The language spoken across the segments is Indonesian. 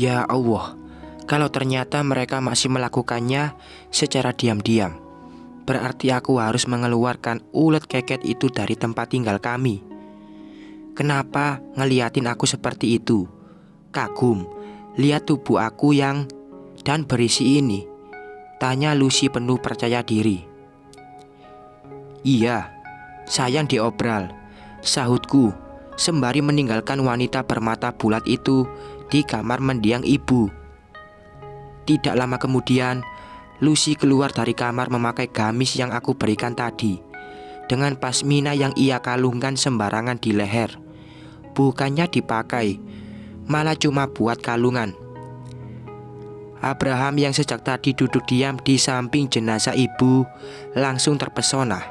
Ya Allah, kalau ternyata mereka masih melakukannya secara diam-diam, berarti aku harus mengeluarkan ulet keket itu dari tempat tinggal kami. Kenapa ngeliatin aku seperti itu? Kagum, lihat tubuh aku yang dan berisi ini, tanya Lucy penuh percaya diri. Iya, sayang diobral, sahutku sembari meninggalkan wanita bermata bulat itu di kamar mendiang ibu. Tidak lama kemudian, Lucy keluar dari kamar memakai gamis yang aku berikan tadi, dengan pasmina yang ia kalungkan sembarangan di leher. Bukannya dipakai, malah cuma buat kalungan. Abraham yang sejak tadi duduk diam di samping jenazah ibu langsung terpesona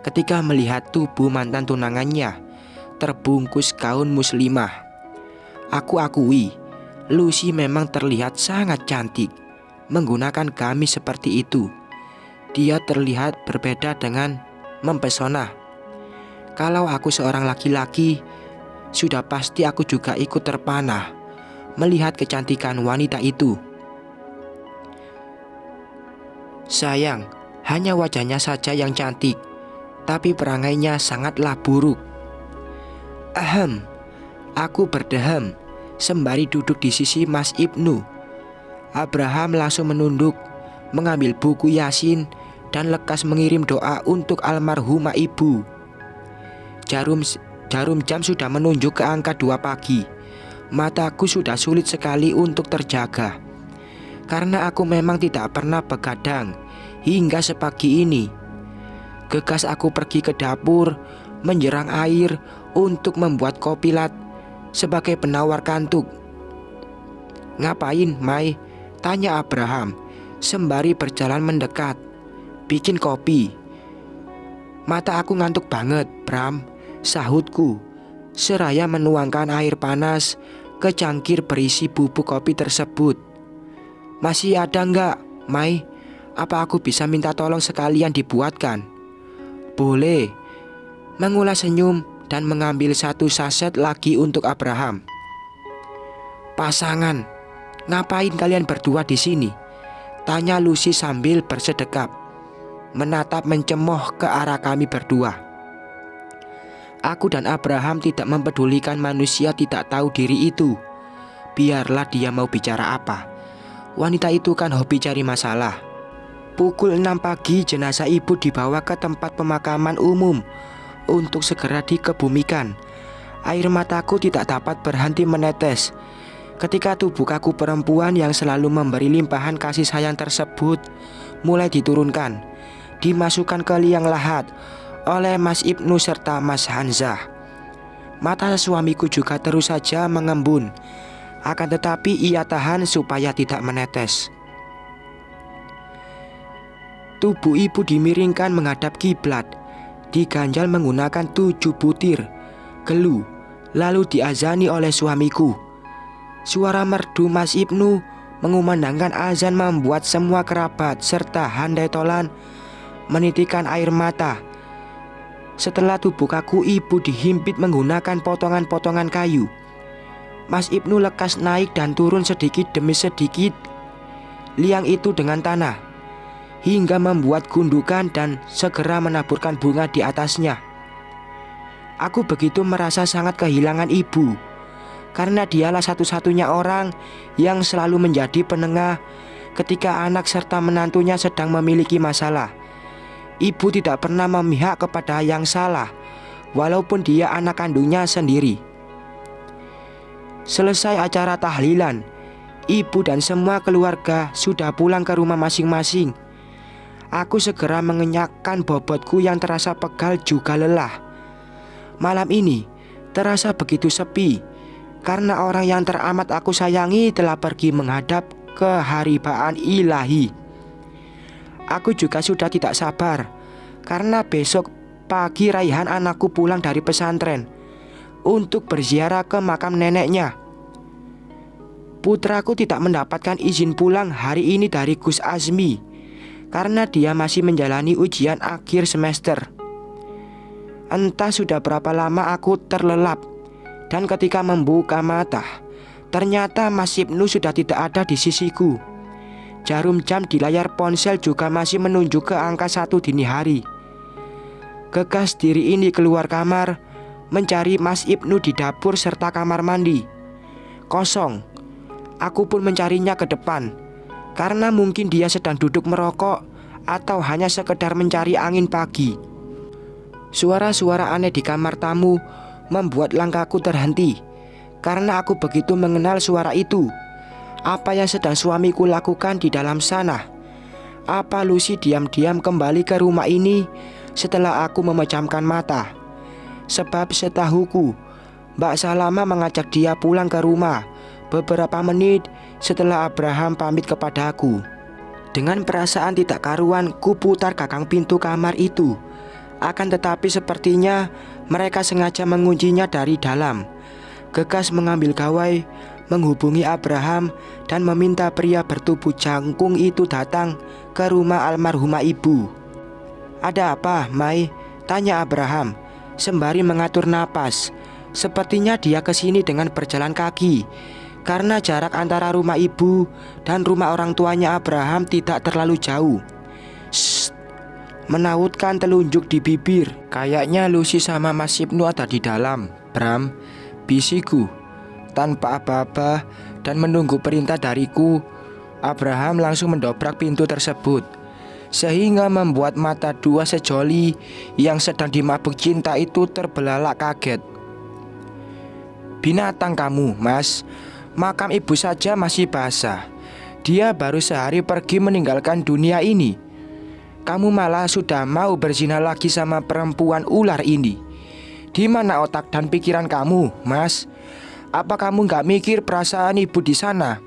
ketika melihat tubuh mantan tunangannya terbungkus gaun muslimah. Aku akui, Lucy memang terlihat sangat cantik menggunakan gamis seperti itu. Dia terlihat berbeda dengan mempesona. Kalau aku seorang laki-laki, sudah pasti aku juga ikut terpana melihat kecantikan wanita itu. Sayang, hanya wajahnya saja yang cantik, tapi perangainya sangatlah buruk. Ahem, aku berdehem sembari duduk di sisi Mas Ibnu. Abraham langsung menunduk, mengambil buku Yasin dan lekas mengirim doa untuk almarhumah ibu. Jarum jam sudah menunjuk ke angka 2 pagi. Mataku sudah sulit sekali untuk terjaga, karena aku memang tidak pernah begadang hingga sepagi ini. Gegas aku pergi ke dapur, menjerang air untuk membuat kopi latte sebagai penawar kantuk. Ngapain, Mai? Tanya Abraham sembari berjalan mendekat. Bikin kopi. Mata aku ngantuk banget, Bram, sahutku seraya menuangkan air panas ke cangkir berisi bubuk kopi tersebut. Masih ada enggak, Mai? Apa aku bisa minta tolong sekalian dibuatkan? Boleh. Mengulas senyum dan mengambil satu saset lagi untuk Abraham. Pasangan, ngapain kalian berdua di sini? Tanya Lucy sambil bersedekap, menatap mencemooh ke arah kami berdua. Aku dan Abraham tidak mempedulikan manusia tidak tahu diri itu. Biarlah dia mau bicara apa. Wanita itu kan hobi cari masalah. Pukul 6 pagi jenazah ibu dibawa ke tempat pemakaman umum untuk segera dikebumikan. Air mataku tidak dapat berhenti menetes ketika tubuh kaku perempuan yang selalu memberi limpahan kasih sayang tersebut mulai diturunkan, dimasukkan ke liang lahat oleh Mas Ibnu serta Mas Hanzah. Mata suamiku juga terus saja mengembun, akan tetapi ia tahan supaya tidak menetes. Tubuh ibu dimiringkan menghadap kiblat, diganjal menggunakan 7 butir gelu, lalu diazani oleh suamiku. Suara merdu Mas Ibnu mengumandangkan azan membuat semua kerabat serta handai tolan menitikan air mata. Setelah tubuh kaku ibu dihimpit menggunakan potongan-potongan kayu, Mas Ibnu lekas naik dan turun sedikit demi sedikit liang itu dengan tanah, hingga membuat gundukan dan segera menaburkan bunga di atasnya. Aku begitu merasa sangat kehilangan ibu, karena dialah satu-satunya orang yang selalu menjadi penengah ketika anak serta menantunya sedang memiliki masalah. Ibu tidak pernah memihak kepada yang salah, walaupun dia anak kandungnya sendiri. Selesai acara tahlilan, ibu dan semua keluarga sudah pulang ke rumah masing-masing. Aku segera mengenyakkan bobotku yang terasa pegal juga lelah. Malam ini terasa begitu sepi, karena orang yang teramat aku sayangi telah pergi menghadap keharibaan ilahi. Aku juga sudah tidak sabar, karena besok pagi Raihan anakku pulang dari pesantren untuk berziarah ke makam neneknya. Putraku tidak mendapatkan izin pulang hari ini dari Gus Azmi, karena dia masih menjalani ujian akhir semester. Entah sudah berapa lama aku terlelap, dan ketika membuka mata, Ternyata Mas Ibnu sudah tidak ada di sisiku. Jarum jam di layar ponsel juga masih menunjuk ke angka 1 dini hari. Gegas diri ini keluar kamar, mencari Mas Ibnu di dapur serta kamar mandi. Kosong. Aku pun mencarinya ke depan, karena mungkin dia sedang duduk merokok atau hanya sekedar mencari angin pagi. Suara-suara aneh di kamar tamu membuat langkahku terhenti, karena aku begitu mengenal suara itu. Apa yang sedang suamiku lakukan di dalam sana? Apa Lucy diam-diam kembali ke rumah ini setelah aku memejamkan mata? Sebab setahuku, Mbak Salama mengajak dia pulang ke rumah beberapa menit setelah Abraham pamit kepadaku. Dengan perasaan tidak karuan, ku putar gagang pintu kamar itu. Akan tetapi sepertinya mereka sengaja menguncinya dari dalam. Gegas mengambil gawai, menghubungi Abraham dan meminta pria bertubuh jangkung itu datang ke rumah almarhumah ibu. "Ada apa, Mai?" tanya Abraham sembari mengatur napas. Sepertinya dia kesini dengan berjalan kaki, karena jarak antara rumah ibu dan rumah orang tuanya Abraham tidak terlalu jauh. "Shh," menautkan telunjuk di bibir. "Kayaknya Lucy sama Mas Ibnu ada di dalam, Bram," bisiku. Tanpa apa-apa dan menunggu perintah dariku, Abraham langsung mendobrak pintu tersebut, sehingga membuat mata dua sejoli yang sedang dimabuk cinta itu terbelalak kaget. "Binatang kamu, Mas. Makam ibu saja masih basah. Dia baru sehari pergi meninggalkan dunia ini. Kamu malah sudah mau berzina lagi sama perempuan ular ini. Di mana otak dan pikiran kamu, Mas? Apa kamu gak mikir perasaan ibu di sana?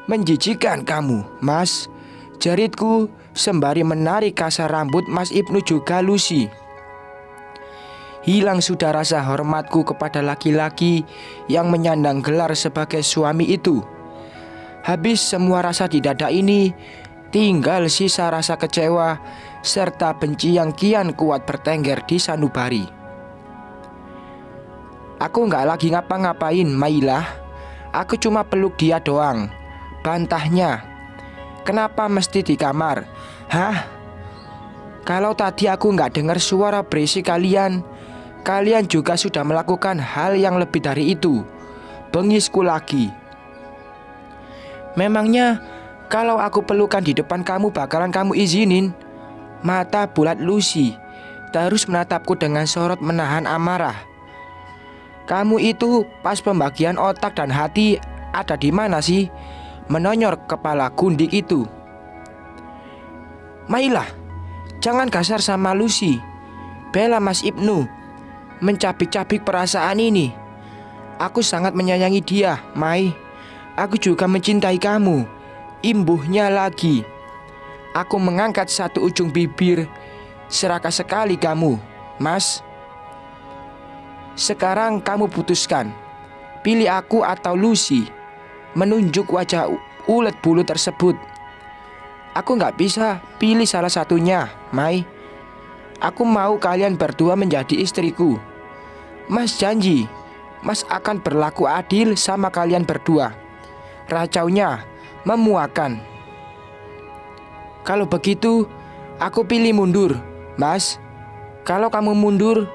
Menjijikan kamu, Mas," jeritku sembari menarik kasar rambut Mas Ibnu juga Lucy. Hilang sudah rasa hormatku kepada laki-laki yang menyandang gelar sebagai suami itu. Habis semua rasa di dada ini, tinggal sisa rasa kecewa serta benci yang kian kuat bertengger di sanubari. "Aku gak lagi ngapa-ngapain, Mailah. Aku cuma peluk dia doang," bantahnya. "Kenapa mesti di kamar? Hah? Kalau tadi aku gak dengar suara berisik kalian juga sudah melakukan hal yang lebih dari itu," bengisku lagi. "Memangnya kalau aku pelukan di depan kamu bakalan kamu izinin?" Mata bulat Lucy terus menatapku dengan sorot menahan amarah. "Kamu itu pas pembagian otak dan hati ada di mana sih?" menonyor kepala gundik itu. "Mailah, jangan kasar sama Lucy," bela Mas Ibnu, mencabik-cabik perasaan ini. "Aku sangat menyayangi dia, Mai. Aku juga mencintai kamu," imbuhnya lagi. Aku mengangkat satu ujung bibir. "Serakah sekali kamu, Mas. Sekarang kamu putuskan, pilih aku atau Lucy," menunjuk wajah ulet bulu tersebut. "Aku gak bisa pilih salah satunya, Mai. Aku mau kalian berdua menjadi istriku. Mas janji, Mas akan berlaku adil sama kalian berdua," racaunya memuakan. "Kalau begitu, aku pilih mundur, Mas. Kalau kamu mundur,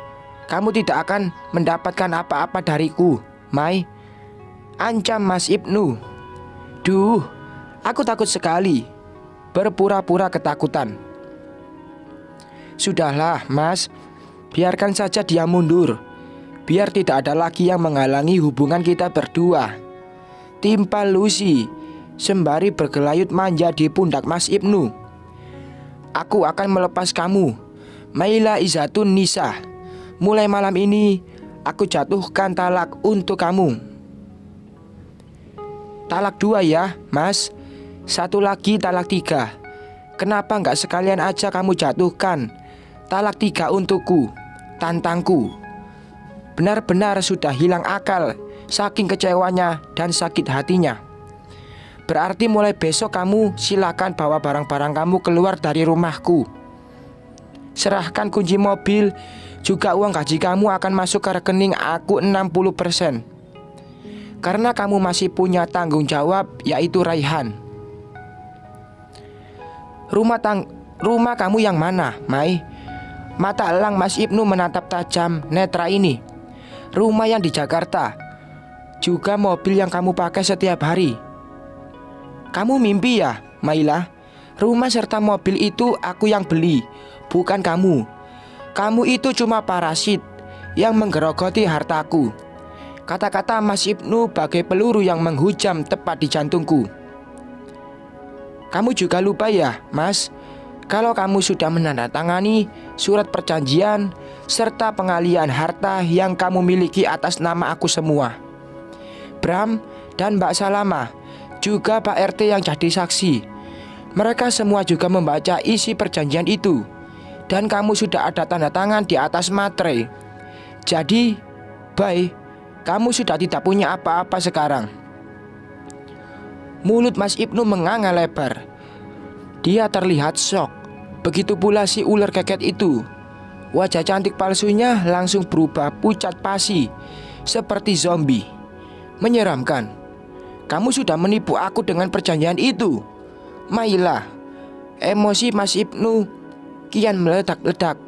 kamu tidak akan mendapatkan apa-apa dariku, Mai," ancam Mas Ibnu. Duh, aku takut sekali. Berpura-pura ketakutan. "Sudahlah, Mas. Biarkan saja dia mundur. Biar tidak ada lagi yang menghalangi hubungan kita berdua," timpal Lucy sembari bergelayut manja di pundak Mas Ibnu. "Aku akan melepas kamu, Maila Izzatun Nisa. Mulai malam ini aku jatuhkan talak untuk kamu." "Talak 2 ya, Mas. Satu lagi talak 3. Kenapa gak sekalian aja kamu jatuhkan talak 3 untukku?" tantangku. Benar-benar sudah hilang akal saking kecewanya dan sakit hatinya. "Berarti mulai besok kamu silakan bawa barang-barang kamu keluar dari rumahku. Serahkan kunci mobil, juga uang gaji kamu akan masuk ke rekening aku 60%. karena kamu masih punya tanggung jawab, yaitu Raihan. Rumah kamu yang mana, Mai? Mata elang Mas Ibnu menatap tajam netra ini. Rumah yang di Jakarta, juga mobil yang kamu pakai setiap hari. Kamu mimpi ya, Maila? Rumah serta mobil itu aku yang beli, bukan kamu. Kamu itu cuma parasit yang menggerogoti hartaku. Kata-kata Mas Ibnu bagai peluru yang menghujam tepat di jantungku. Kamu juga lupa ya, Mas, kalau kamu sudah menandatangani surat perjanjian serta pengalihan harta yang kamu miliki atas nama aku semua. Bram dan Mbak Salama, juga Pak RT yang jadi saksi. Mereka semua juga membaca isi perjanjian itu. Dan kamu sudah ada tanda tangan di atas materai. Jadi, bye, kamu sudah tidak punya apa-apa sekarang. Mulut Mas Ibnu menganga lebar. Dia terlihat syok. Begitu pula si ular keket itu. Wajah cantik palsunya langsung berubah pucat pasi, seperti zombie. Menyeramkan. Kamu sudah menipu aku dengan perjanjian itu, Maila. Emosi Mas Ibnu kian meledak-ledak.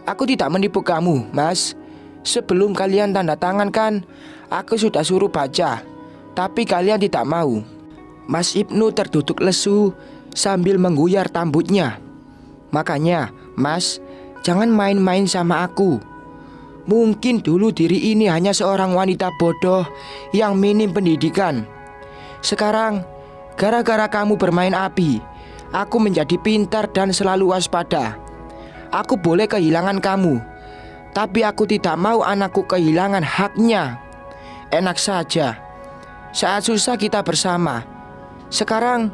Aku tidak menipu kamu, Mas. Sebelum kalian tanda tangan kan, aku sudah suruh baca, tapi kalian tidak mau. Mas Ibnu terduduk lesu sambil mengguyar rambutnya. Makanya, Mas, jangan main-main sama aku. Mungkin dulu diri ini hanya seorang wanita bodoh yang minim pendidikan. Sekarang, gara-gara kamu bermain api, aku menjadi pintar dan selalu waspada. Aku boleh kehilangan kamu, tapi aku tidak mau anakku kehilangan haknya. Enak saja. Saat susah kita bersama. Sekarang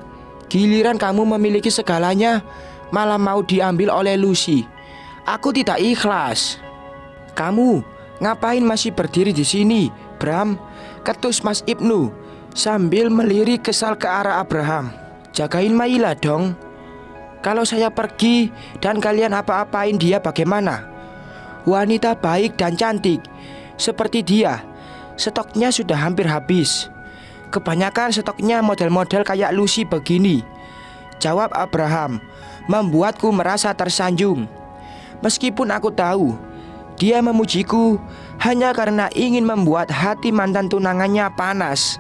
giliran kamu memiliki segalanya, malah mau diambil oleh Lucy. Aku tidak ikhlas. Kamu ngapain masih berdiri di sini, Bram? Ketus Mas Ibnu sambil melirik kesal ke arah Abraham. Jagain Maila dong. Kalau saya pergi dan kalian apa-apain dia bagaimana? Wanita baik dan cantik seperti dia, stoknya sudah hampir habis. Kebanyakan stoknya model-model kayak Lucy begini. Jawab Abraham, membuatku merasa tersanjung. Meskipun aku tahu dia memujiku hanya karena ingin membuat hati mantan tunangannya panas.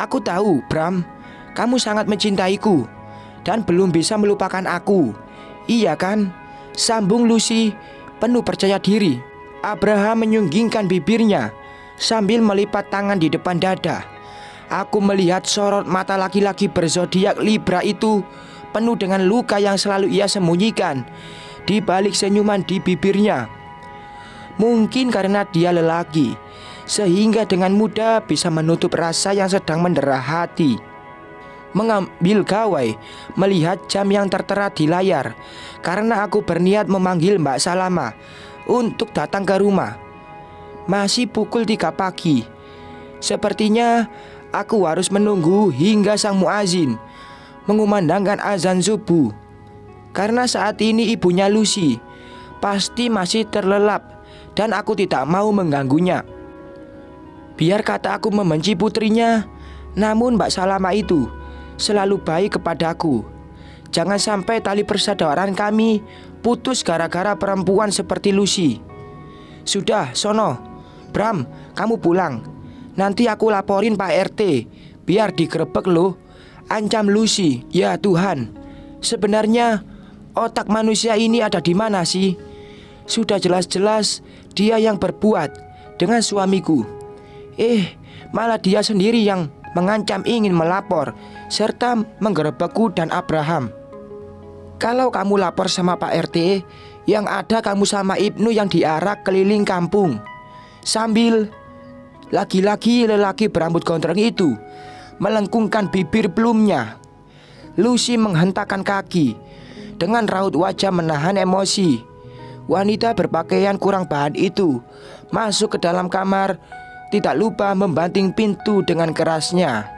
Aku tahu, Bram, kamu sangat mencintaiku dan belum bisa melupakan aku. Iya kan? Sambung Lucy penuh percaya diri. Abraham menyunggingkan bibirnya sambil melipat tangan di depan dada. Aku melihat sorot mata laki-laki berzodiak Libra itu penuh dengan luka yang selalu ia sembunyikan di balik senyuman di bibirnya. Mungkin karena dia lelaki, sehingga dengan mudah bisa menutup rasa yang sedang mendera hati. Mengambil gawai melihat jam yang tertera di layar, karena aku berniat memanggil Mbak Salama untuk datang ke rumah. Masih pukul 3 pagi. Sepertinya aku harus menunggu hingga sang muazin mengumandangkan azan subuh. Karena saat ini ibunya Lucy pasti masih terlelap dan aku tidak mau mengganggunya. Biar kata aku membenci putrinya, namun Mbak Salama itu selalu baik kepadaku. Jangan sampai tali persaudaraan kami putus gara-gara perempuan seperti Lucy. Sudah, sono, Bram, kamu pulang. Nanti aku laporin Pak RT, biar digerebek loh. Ancam Lucy. Ya Tuhan, sebenarnya otak manusia ini ada di mana sih? Sudah jelas-jelas dia yang berbuat dengan suamiku. Malah dia sendiri yang mengancam ingin melapor serta menggerebekku dan Abraham. Kalau kamu lapor sama Pak RT, yang ada kamu sama Ibnu yang diarak keliling kampung. Sambil lagi-lagi lelaki berambut gondrong itu melengkungkan bibir belumnya. Lucy menghentakkan kaki dengan raut wajah menahan emosi. Wanita berpakaian kurang bahan itu masuk ke dalam kamar, tidak lupa membanting pintu dengan kerasnya.